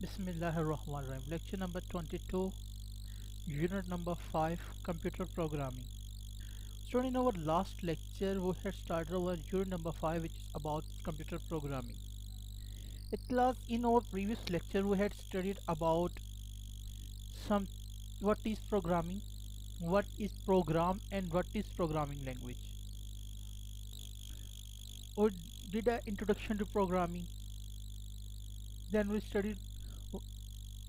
Bismillahirrahmanirrahim. Lecture number 22, unit number 5, computer programming. So in our last lecture, we had started our unit number 5, which is about computer programming. It was in our previous lecture, we had studied about some what is programming, what is program, and what is programming language. We did an introduction to programming. Then we studied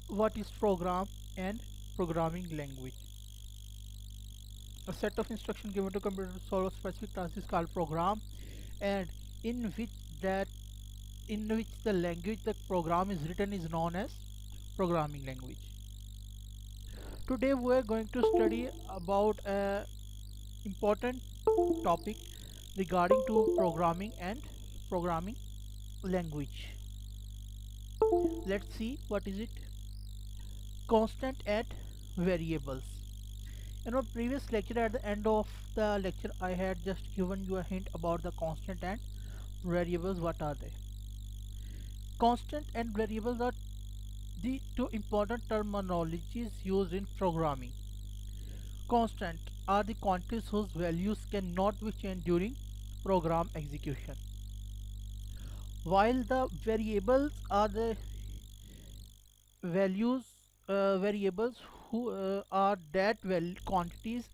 what is program and programming language. A set of instructions given to computer to solve a specific task is called program, and in which that in which the language the program is written is known as programming language. Today we are going to study about a important topic regarding to programming and programming language. Let's see what is it. Constant and variables. In our previous lecture, at the end of the lecture, I had just given you a hint about the constant and variables. What are they? Constant and variables are the two important terminologies used in programming. Constant are the quantities whose values cannot be changed during program execution, while the variables are the values variables who are that quantities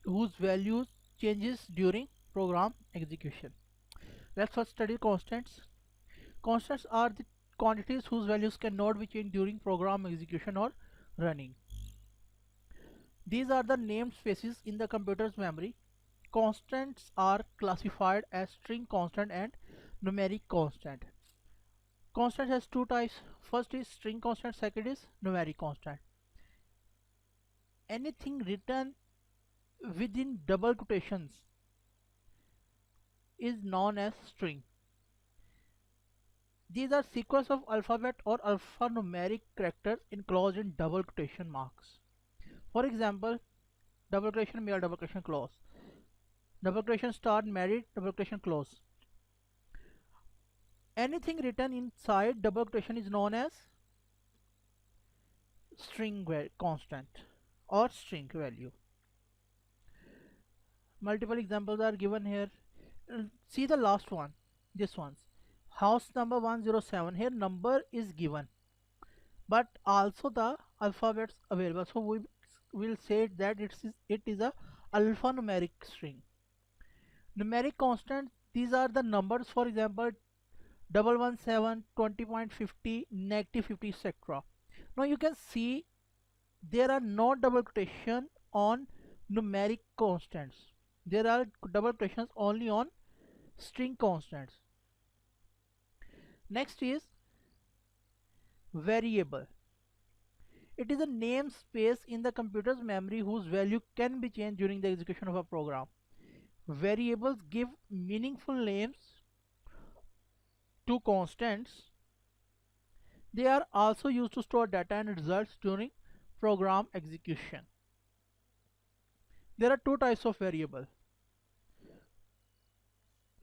whose values changes during program execution. Let's first study constants. Constants are the quantities whose values cannot be changed during program execution or running. These are the namespaces in the computer's memory. Constants are classified as string constant and numeric constant. Constant has two types. First is string constant, second is numeric constant. Anything written within double quotations is known as string. These are sequence of alphabet or alphanumeric characters enclosed in double quotation marks. For example, double quotation male, double quotation close, double quotation start married, double quotation close. Anything written inside double quotation is known as string constant or string value. Multiple examples are given here. See the last one, this one's house number 107. Here number is given, but also the alphabets available, so we will say that it is a alphanumeric string. Numeric constant, these are the numbers, for example 117, 20.50, -50, etc. Now you can see there are no double quotation on numeric constants. There are double quotations only on string constants. Next is variable. It is a namespace in the computer's memory whose value can be changed during the execution of a program. Variables give meaningful names to constants. They are also used to store data and results during program execution. There are two types of variable: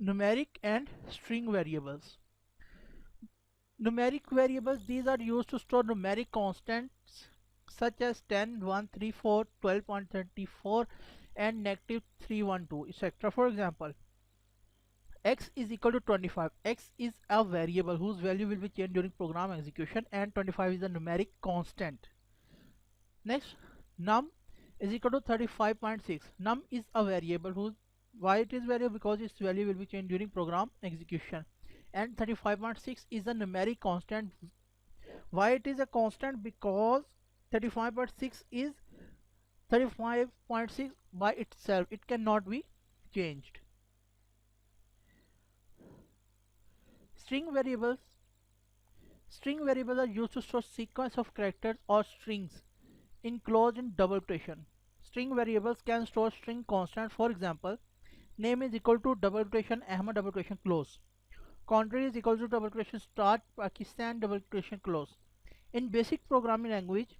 numeric and string variables. Numeric variables, these are used to store numeric constants such as 10, 1, 3, 4, 12.34 and -312, etc. For example, x is equal to 25. X is a variable whose value will be changed during program execution, and 25 is a numeric constant. Next, num is equal to 35.6. Num is a variable whose, why it is variable? Because its value will be changed during program execution. And 35.6 is a numeric constant. Why it is a constant? Because 35.6 is 35.6 by itself, it cannot be changed. String variables. String variables are used to store sequence of characters or strings enclosed in double quotation. String variables can store string constant. For example, name is equal to double quotation Ahmed, double quotation close. Country is equal to double quotation start Pakistan, double quotation close. In basic programming language,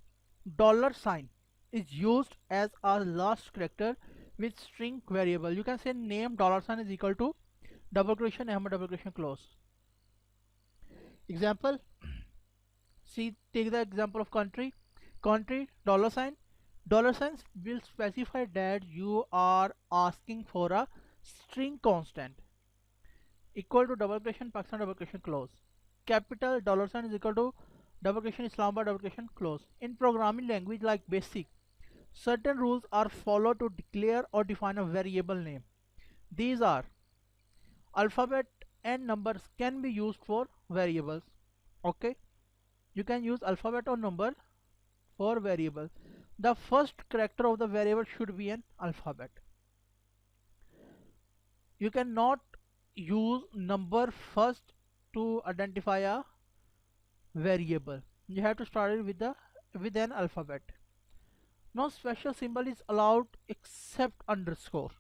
$sign is used as a last character with string variable. You can say name $sign is equal to double quotation Ahmed, double quotation close. Example, See, take the example of country. Country dollar sign. Dollar signs will specify that you are asking for a string constant equal to double quotation Pakistan double quotation close. Capital dollar sign is equal to double quotation Islamabad double quotation close. In programming language like BASIC, certain rules are followed to declare or define a variable name. These are: alphabet and numbers can be used for variables. Okay, you can use alphabet or number for variable. The first character of the variable should be an alphabet. You cannot use number first to identify a variable. You have to start it with an alphabet. No special symbol is allowed except underscore.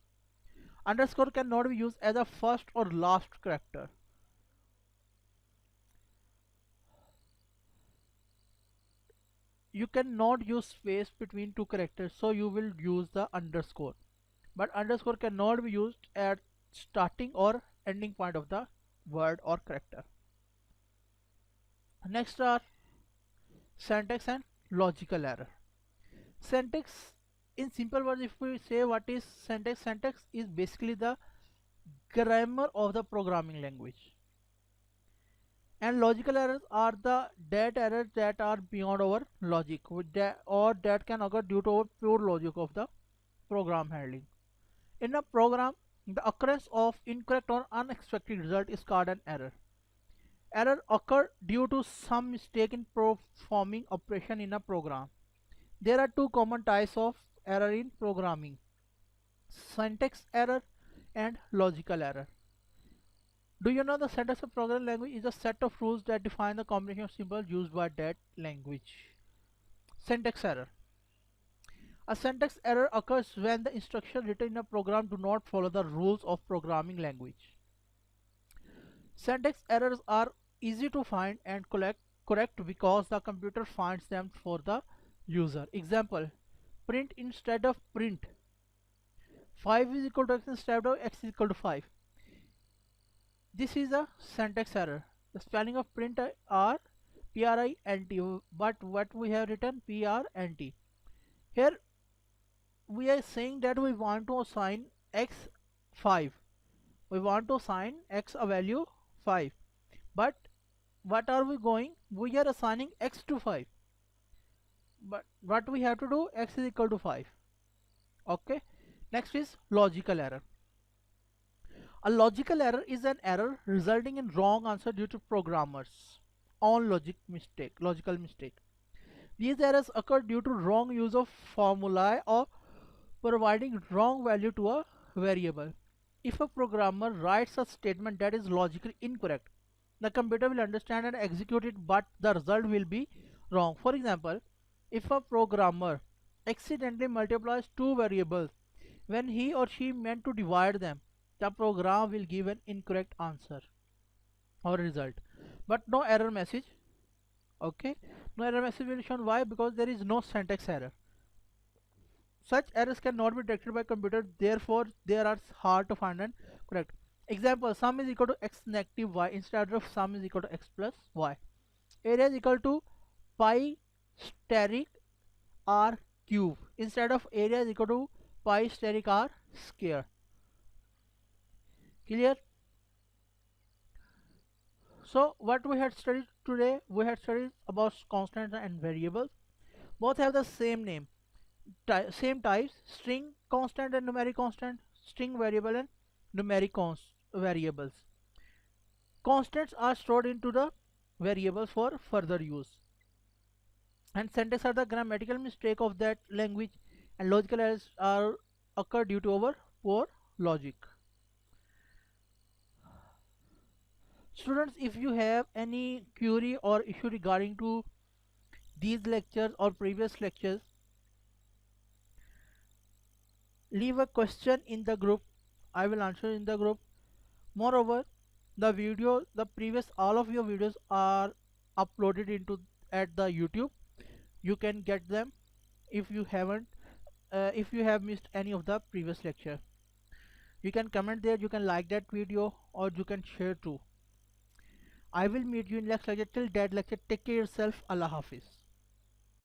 Underscore cannot be used as a first or last character. You cannot use space between two characters, so you will use the underscore. But underscore cannot be used at starting or ending point of the word or character. Next are syntax and logical error. Syntax, in simple words, if we say what is syntax, syntax is basically the grammar of the programming language. And logical errors are the that errors that are beyond our logic, or that can occur due to our pure logic of the program handling. In a program, the occurrence of incorrect or unexpected result is called an error. Error occur due to some mistake in performing operation in a program. There are two common types of error in programming: syntax error and logical error. Do you know the syntax of programming language is a set of rules that define the combination of symbols used by that language? Syntax error. A syntax error occurs when the instructions written in a program do not follow the rules of programming language. Syntax errors are easy to find and correct because the computer finds them for the user. Example: print instead of print. 5 is equal to x instead of x is equal to 5. This is a syntax error. The spelling of print are print, but what we have written prnt. Here we are saying that we want to assign x 5. We want to assign x a value 5. But what are we going? We are assigning x to 5. But what we have to do, x is equal to 5. Okay. Next is logical error. A logical error is an error resulting in wrong answer due to programmers own logical mistake. These errors occur due to wrong use of formulae or providing wrong value to a variable. If a programmer writes a statement that is logically incorrect, the computer will understand and execute it, but the result will be wrong. For example, if a programmer accidentally multiplies two variables when he or she meant to divide them, the program will give an incorrect answer or result, but no error message. Okay, no error message will be shown. Why? Because there is no syntax error. Such errors cannot be detected by computer, therefore they are hard to find and correct. Example: sum is equal to x negative y instead of sum is equal to x plus y. Area is equal to pi steric r cube instead of area is equal to pi steric r square. Clear? So what we had studied today, we had studied about constants and variables. Both have the same name, same types: string constant and numeric constant, string variable and numeric variables. Constants are stored into the variables for further use, and syntax are the grammatical mistake of that language, and logical errors are occur due to our poor logic. Students, if you have any query or issue regarding to these lectures or previous lectures, leave a question in the group. I will answer in the group. Moreover, the previous all of your videos are uploaded into at the YouTube. You can get them if you haven't if you have missed any of the previous lecture. You can comment there, you can like that video, or you can share too. I will meet you in next lecture. Till that lecture, take care yourself. Allah Hafiz.